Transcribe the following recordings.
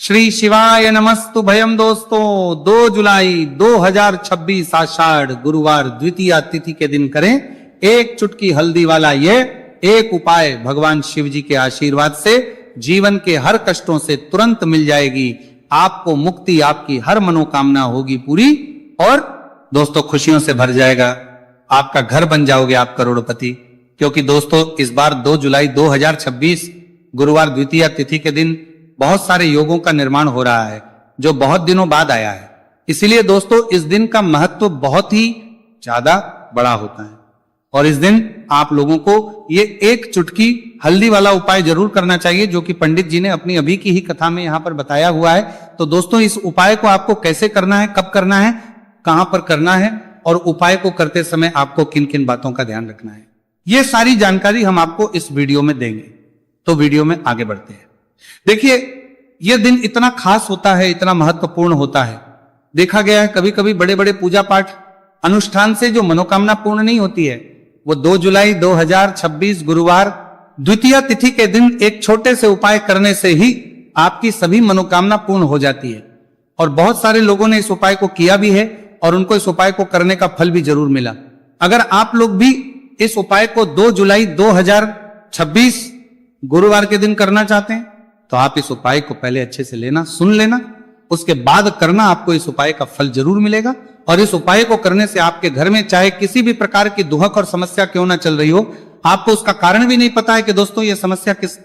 श्री शिवाय नमस्तु भयम। दोस्तों 2 जुलाई 2026 आषाढ़ गुरुवार द्वितीया तिथि के दिन करें एक चुटकी हल्दी वाला ये एक उपाय। भगवान शिव जी के आशीर्वाद से जीवन के हर कष्टों से तुरंत मिल जाएगी आपको मुक्ति, आपकी हर मनोकामना होगी पूरी और दोस्तों खुशियों से भर जाएगा। आपका घर बन जाओगे आप करोड़पति। क्योंकि दोस्तों इस बार 2 जुलाई 2026 गुरुवार द्वितीया तिथि के दिन बहुत सारे योगों का निर्माण हो रहा है जो बहुत दिनों बाद आया है। इसीलिए दोस्तों इस दिन का महत्व बहुत ही ज्यादा बड़ा होता है और इस दिन आप लोगों को ये एक चुटकी हल्दी वाला उपाय जरूर करना चाहिए जो कि पंडित जी ने अपनी अभी की ही कथा में यहां पर बताया हुआ है। तो दोस्तों इस उपाय को आपको कैसे करना है, कब करना है, कहां पर करना है और उपाय को करते समय आपको किन किन बातों का ध्यान रखना है, ये सारी जानकारी हम आपको इस वीडियो में देंगे। तो वीडियो में आगे बढ़ते हैं। देखिए यह दिन इतना खास होता है, इतना महत्वपूर्ण होता है। देखा गया है कभी कभी बड़े बड़े पूजा पाठ अनुष्ठान से जो मनोकामना पूर्ण नहीं होती है वो 2 जुलाई 2026 गुरुवार द्वितीया तिथि के दिन एक छोटे से उपाय करने से ही आपकी सभी मनोकामना पूर्ण हो जाती है। और बहुत सारे लोगों ने इस उपाय को किया भी है और उनको इस उपाय को करने का फल भी जरूर मिला। अगर आप लोग भी इस उपाय को 2 जुलाई 2026 गुरुवार के दिन करना चाहते हैं तो आप इस उपाय को पहले अच्छे से लेना, सुन लेना, उसके बाद करना। आपको इस उपाय का फल जरूर मिलेगा। और इस उपाय को करने से आपके घर में चाहे किसी भी प्रकार की दुहक और समस्या क्यों ना चल रही हो, आपको उसका कारण भी नहीं पता है कि दोस्तों ये समस्या किस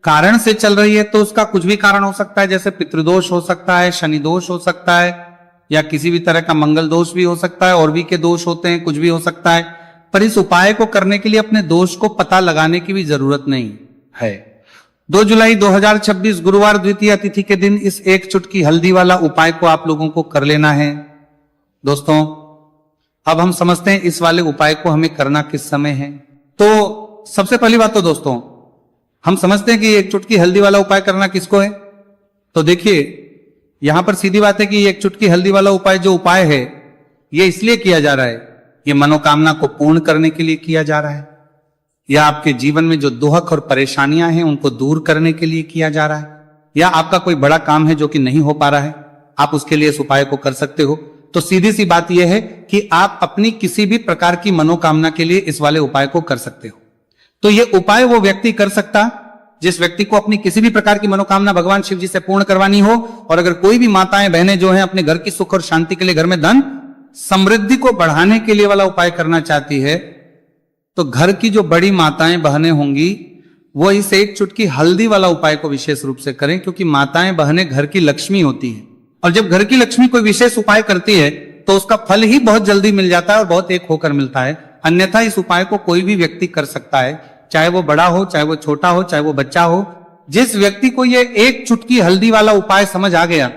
कारण से चल रही है, तो उसका कुछ भी कारण हो सकता है। जैसे पितृदोष हो सकता है, शनि दोष हो सकता है, या किसी भी तरह का मंगल दोष भी हो सकता है, और भी के दोष होते हैं, कुछ भी हो सकता है। पर इस उपाय को करने के लिए अपने दोष को पता लगाने की भी जरूरत नहीं है। 2 जुलाई 2026 गुरुवार द्वितीया तिथि के दिन इस एक चुटकी हल्दी वाला उपाय को आप लोगों को कर लेना है। दोस्तों अब हम समझते हैं इस वाले उपाय को हमें करना किस समय है। तो सबसे पहली बात तो दोस्तों हम समझते हैं कि एक चुटकी हल्दी वाला उपाय करना किसको है। तो देखिए यहां पर सीधी बात है कि एक चुटकी हल्दी वाला उपाय जो उपाय है ये इसलिए किया जा रहा है, ये मनोकामना को पूर्ण करने के लिए किया जा रहा है, या आपके जीवन में जो दुहक और परेशानियां हैं उनको दूर करने के लिए किया जा रहा है, या आपका कोई बड़ा काम है जो कि नहीं हो पा रहा है, आप उसके लिए इस उपाय को कर सकते हो। तो सीधी सी बात यह है कि आप अपनी किसी भी प्रकार की मनोकामना के लिए इस वाले उपाय को कर सकते हो। तो यह उपाय वो व्यक्ति कर सकता जिस व्यक्ति को अपनी किसी भी प्रकार की मनोकामना भगवान शिव जी से पूर्ण करवानी हो। और अगर कोई भी माताएं बहनें जो हैं अपने घर की सुख और शांति के लिए, घर में धन समृद्धि को बढ़ाने के लिए वाला उपाय करना चाहती है, तो घर की जो बड़ी माताएं बहनें होंगी वो इस एक चुटकी हल्दी वाला उपाय को विशेष रूप से करें। क्योंकि माताएं बहनें घर की लक्ष्मी होती है और जब घर की लक्ष्मी कोई विशेष उपाय करती है तो उसका फल ही बहुत जल्दी मिल जाता है और बहुत एक होकर मिलता है। अन्यथा इस उपाय को कोई भी व्यक्ति कर सकता है, चाहे वो बड़ा हो, चाहे वो छोटा हो, चाहे वो बच्चा हो। जिस व्यक्ति को ये एक चुटकी हल्दी वाला उपाय समझ आ गया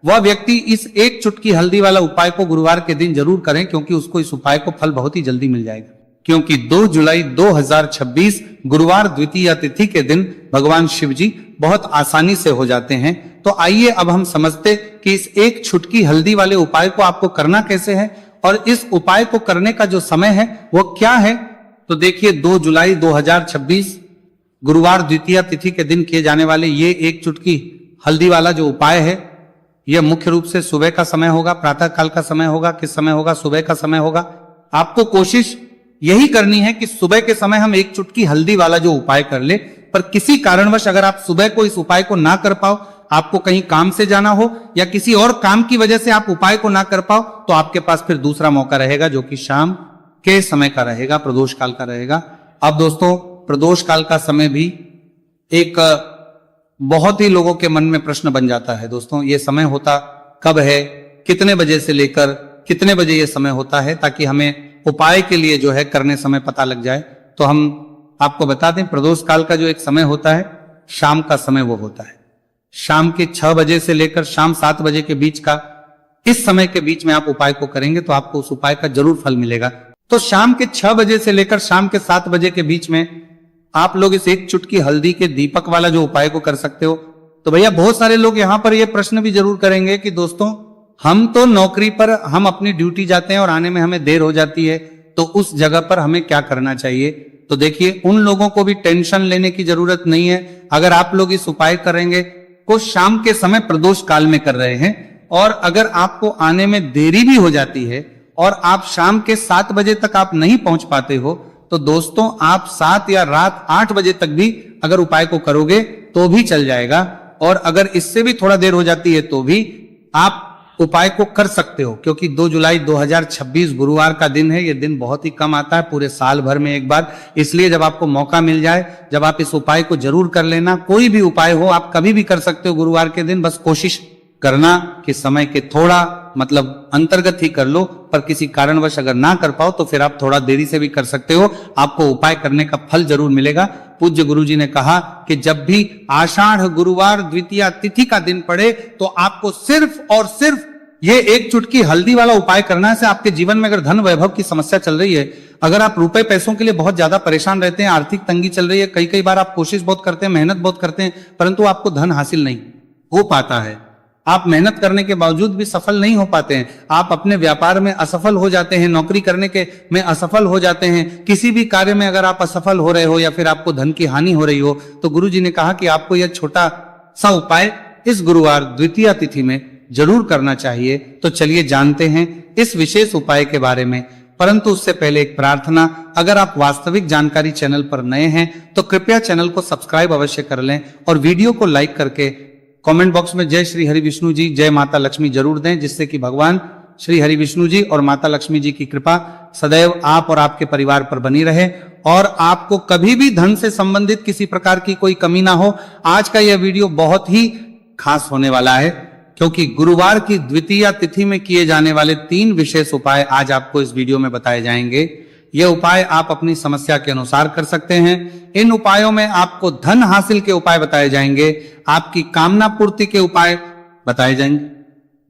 वह व्यक्ति इस एक चुटकी हल्दी वाला उपाय को गुरुवार के दिन जरूर करें, क्योंकि उसको इस उपाय को फल बहुत ही जल्दी मिल जाएगा। क्योंकि 2 जुलाई 2026 गुरुवार द्वितीया तिथि के दिन भगवान शिव जी बहुत आसानी से हो जाते हैं। तो आइए अब हम समझते कि इस एक चुटकी हल्दी वाले उपाय को आपको करना कैसे है और इस उपाय को करने का जो समय है वो क्या है। तो देखिए 2 जुलाई 2026 गुरुवार द्वितीया तिथि के दिन किए जाने वाले ये एक चुटकी हल्दी वाला जो उपाय है यह मुख्य रूप से सुबह का समय होगा, प्रातः काल का समय होगा। किस समय होगा? सुबह का समय होगा। आपको कोशिश यही करनी है कि सुबह के समय हम एक चुटकी हल्दी वाला जो उपाय कर ले। पर किसी कारणवश अगर आप सुबह को इस उपाय को ना कर पाओ, आपको कहीं काम से जाना हो या किसी और काम की वजह से आप उपाय को ना कर पाओ, तो आपके पास फिर दूसरा मौका रहेगा जो कि शाम के समय का रहेगा, प्रदोष काल का रहेगा। अब दोस्तों प्रदोष काल का समय भी एक बहुत ही लोगों के मन में प्रश्न बन जाता है। दोस्तों ये समय होता कब है, कितने बजे से लेकर कितने बजे ये समय होता है, ताकि हमें उपाय के लिए जो है करने समय पता लग जाए। तो हम आपको बता दें प्रदोष काल का जो एक समय होता है शाम का समय वो होता है। शाम के 6 बजे से लेकर शाम 7 बजे के बीच का, इस समय के बीच में आप उपाय को करेंगे तो आपको उस उपाय का जरूर फल मिलेगा। तो शाम के 6 बजे से लेकर शाम के 7 बजे के बीच में आप लोग इस एक चुटकी हल्दी के दीपक वाला जो उपाय को कर सकते हो। तो भैया बहुत सारे लोग यहां पर ये प्रश्न भी जरूर करेंगे कि दोस्तों हम तो नौकरी पर, हम अपनी ड्यूटी जाते हैं और आने में हमें देर हो जाती है, तो उस जगह पर हमें क्या करना चाहिए। तो देखिए उन लोगों को भी टेंशन लेने की जरूरत नहीं है। अगर आप लोग इस उपाय करेंगे को शाम के समय प्रदोष काल में कर रहे हैं। और अगर आपको आने में देरी भी हो जाती है और आप शाम के 7 बजे तक आप नहीं पहुंच पाते हो, तो दोस्तों आप 7 या रात 8 बजे तक भी अगर उपाय को करोगे तो भी चल जाएगा। और अगर इससे भी थोड़ा देर हो जाती है तो भी आप उपाय को कर सकते हो, क्योंकि 2 जुलाई 2026 गुरुवार का दिन है। यह दिन बहुत ही कम आता है पूरे साल भर में एक बार, इसलिए जब आपको मौका मिल जाए, जब आप इस उपाय को जरूर कर लेना। कोई भी उपाय हो आप कभी भी कर सकते हो गुरुवार के दिन, बस कोशिश करना कि समय के थोड़ा अंतर्गत ही कर लो, पर किसी कारणवश अगर ना कर पाओ तो फिर आप थोड़ा देरी से भी कर सकते हो, आपको उपाय करने का फल जरूर मिलेगा। पूज्य गुरुजी ने कहा कि जब भी आषाढ़ गुरुवार द्वितीया तिथि का दिन पड़े तो आपको सिर्फ और सिर्फ ये एक चुटकी हल्दी वाला उपाय करना है। आपके जीवन में अगर धन वैभव की समस्या चल रही है, अगर आप रुपए पैसों के लिए बहुत ज्यादा परेशान रहते हैं, आर्थिक तंगी चल रही है, कई बार आप कोशिश बहुत करते हैं, मेहनत बहुत करते हैं, परंतु आपको धन हासिल नहीं हो पाता है, आप मेहनत करने के बावजूद भी सफल नहीं हो पाते हैं, आप अपने व्यापार में असफल हो जाते हैं, नौकरी करने के में असफल हो जाते हैं, किसी भी कार्य में अगर आप असफल हो रहे हो या फिर आपको धन की हानि हो रही हो, तो गुरुजी ने कहा कि आपको यह छोटा सा उपाय इस गुरुवार द्वितीया तिथि में जरूर करना चाहिए। तो चलिए जानते हैं इस विशेष उपाय के बारे में, परंतु उससे पहले एक प्रार्थना, अगर आप वास्तविक जानकारी चैनल पर नए हैं तो कृपया चैनल को सब्सक्राइब अवश्य कर लें और वीडियो को लाइक करके कमेंट बॉक्स में जय श्री हरि विष्णु जी, जय माता लक्ष्मी जरूर दें, जिससे कि भगवान श्री हरि विष्णु जी और माता लक्ष्मी जी की कृपा सदैव आप और आपके परिवार पर बनी रहे और आपको कभी भी धन से संबंधित किसी प्रकार की कोई कमी ना हो। आज का यह वीडियो बहुत ही खास होने वाला है, क्योंकि गुरुवार की द्वितीया तिथि में किए जाने वाले 3 विशेष उपाय आज आपको इस वीडियो में बताए जाएंगे। ये उपाय आप अपनी समस्या के अनुसार कर सकते हैं। इन उपायों में आपको धन हासिल के उपाय बताए जाएंगे, आपकी कामना पूर्ति के उपाय बताए जाएंगे।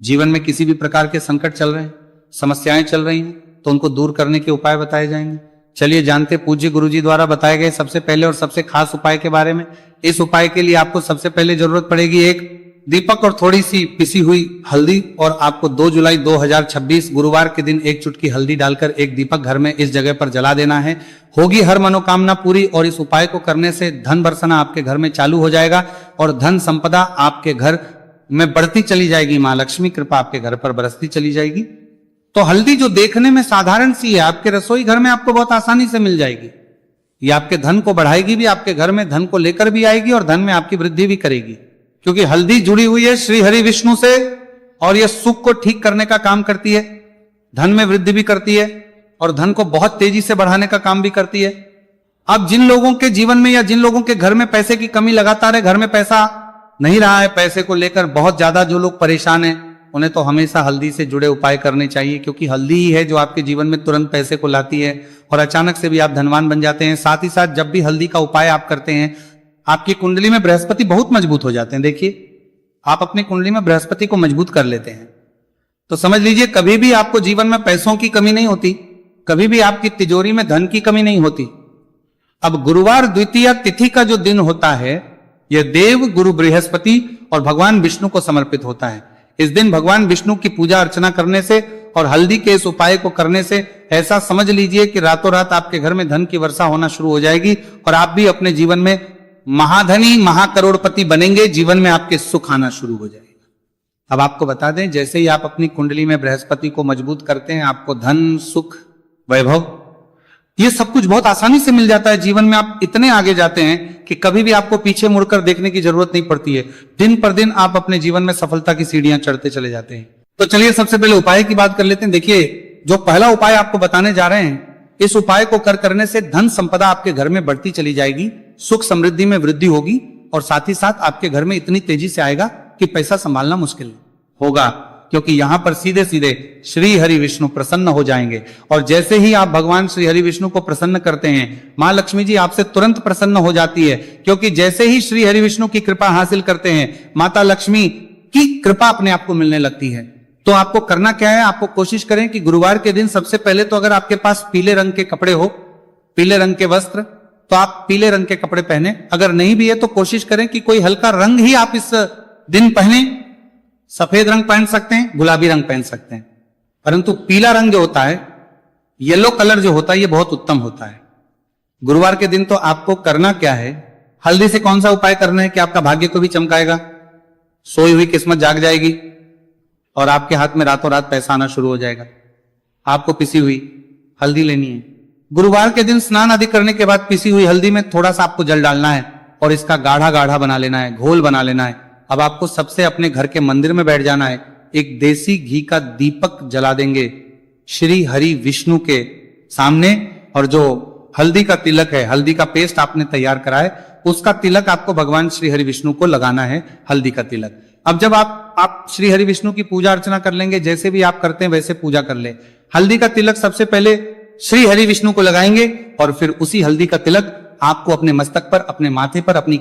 जीवन में किसी भी प्रकार के संकट चल रहे हैं, समस्याएं चल रही हैं, तो उनको दूर करने के उपाय बताए जाएंगे। चलिए जानते पूज्य गुरुजी द्वारा बताए गए सबसे पहले और सबसे खास उपाय के बारे में। इस उपाय के लिए आपको सबसे पहले जरूरत पड़ेगी एक दीपक और थोड़ी सी पिसी हुई हल्दी, और आपको 2 जुलाई 2026 गुरुवार के दिन एक चुटकी हल्दी डालकर एक दीपक घर में इस जगह पर जला देना है। होगी हर मनोकामना पूरी, और इस उपाय को करने से धन बरसना आपके घर में चालू हो जाएगा और धन संपदा आपके घर में बढ़ती चली जाएगी। मां लक्ष्मी कृपा आपके घर पर बरसती चली जाएगी। तो हल्दी जो देखने में साधारण सी है, आपके रसोई घर में आपको बहुत आसानी से मिल जाएगी। ये आपके धन को बढ़ाएगी भी, आपके घर में धन को लेकर भी आएगी और धन में आपकी वृद्धि भी करेगी, क्योंकि हल्दी जुड़ी हुई है श्री हरि विष्णु से और यह सुख को ठीक करने का काम करती है, धन में वृद्धि भी करती है और धन को बहुत तेजी से बढ़ाने का काम भी करती है। अब जिन लोगों के जीवन में या जिन लोगों के घर में पैसे की कमी लगातार है, घर में पैसा नहीं रहा है, पैसे को लेकर बहुत ज्यादा जो लोग परेशान हैं, उन्हें तो हमेशा हल्दी से जुड़े उपाय करने चाहिए, क्योंकि हल्दी ही है जो आपके जीवन में तुरंत पैसे को लाती है और अचानक से भी आप धनवान बन जाते हैं। साथ ही साथ जब भी हल्दी का उपाय आप करते हैं, आपकी कुंडली में बृहस्पति बहुत मजबूत हो जाते हैं। देखिए, आप अपनी कुंडली में बृहस्पति को मजबूत कर लेते हैं तो समझ लीजिए कभी भी आपको जीवन में पैसों की कमी नहीं होती, कभी भी आपकी तिजोरी में धन की कमी नहीं होती। अब गुरुवार द्वितीया तिथि का जो दिन होता है, यह देव गुरु बृहस्पति और भगवान विष्णु को समर्पित होता है। इस दिन भगवान विष्णु की पूजा अर्चना करने से और हल्दी के इस उपाय को करने से ऐसा समझ लीजिए कि रातों रात आपके घर में धन की वर्षा होना शुरू हो जाएगी और आप भी अपने जीवन में महाधनी महाकरोड़पति बनेंगे, जीवन में आपके सुख आना शुरू हो जाएगा। अब आपको बता दें, जैसे ही आप अपनी कुंडली में बृहस्पति को मजबूत करते हैं, आपको धन, सुख, वैभव, ये सब कुछ बहुत आसानी से मिल जाता है। जीवन में आप इतने आगे जाते हैं कि कभी भी आपको पीछे मुड़कर देखने की जरूरत नहीं पड़ती है। दिन पर दिन आप अपने जीवन में सफलता की सीढ़ियां चढ़ते चले जाते हैं। तो चलिए सबसे पहले उपाय की बात कर लेते हैं। देखिए, जो पहला उपाय आपको बताने जा रहे हैं, इस उपाय को करने से धन संपदा आपके घर में बढ़ती चली जाएगी, सुख समृद्धि में वृद्धि होगी और साथ ही साथ आपके घर में इतनी तेजी से आएगा कि पैसा संभालना मुश्किल होगा, क्योंकि यहां पर सीधे सीधे श्री हरि विष्णु प्रसन्न हो जाएंगे। और जैसे ही आप भगवान श्री हरि विष्णु को प्रसन्न करते हैं, मां लक्ष्मी जी आपसे तुरंत प्रसन्न हो जाती है, क्योंकि जैसे ही श्री हरि विष्णु की कृपा हासिल करते हैं, माता लक्ष्मी की कृपा अपने आप को मिलने लगती है। तो आपको करना क्या है, आपको कोशिश करें कि गुरुवार के दिन सबसे पहले तो अगर आपके पास पीले रंग के कपड़े हो, पीले रंग के वस्त्र, तो आप पीले रंग के कपड़े पहने। अगर नहीं भी है तो कोशिश करें कि कोई हल्का रंग ही आप इस दिन पहने। सफेद रंग पहन सकते हैं, गुलाबी रंग पहन सकते हैं, परंतु पीला रंग जो होता है, येलो कलर जो होता है, ये बहुत उत्तम होता है। गुरुवार के दिन तो आपको करना क्या है, हल्दी से कौन सा उपाय करना है कि आपका भाग्य को भी चमकाएगा, सोई हुई किस्मत जाग जाएगी और आपके हाथ में रातों रात पैसा आना शुरू हो जाएगा। आपको पिसी हुई हल्दी लेनी है। गुरुवार के दिन स्नान आदि करने के बाद पिसी हुई हल्दी में थोड़ा सा आपको जल डालना है और इसका गाढ़ा गाढ़ा बना लेना है, घोल बना लेना है। अब आपको सबसे अपने घर के मंदिर में बैठ जाना है, एक देसी घी का दीपक जला देंगे श्री हरि विष्णु के सामने, और जो हल्दी का तिलक है, हल्दी का पेस्ट आपने तैयार करा है, उसका तिलक आपको भगवान श्री हरि विष्णु को लगाना है, हल्दी का तिलक। अब जब आप श्री हरि विष्णु की पूजा अर्चना कर लेंगे, जैसे भी आप करते हैं वैसे पूजा कर ले। हल्दी का तिलक सबसे पहले श्री हरि विष्णु को लगाएंगे और फिर उसी हल्दी का तिलक आपको अपने मस्तक पर, अपने माथे पर, अपनी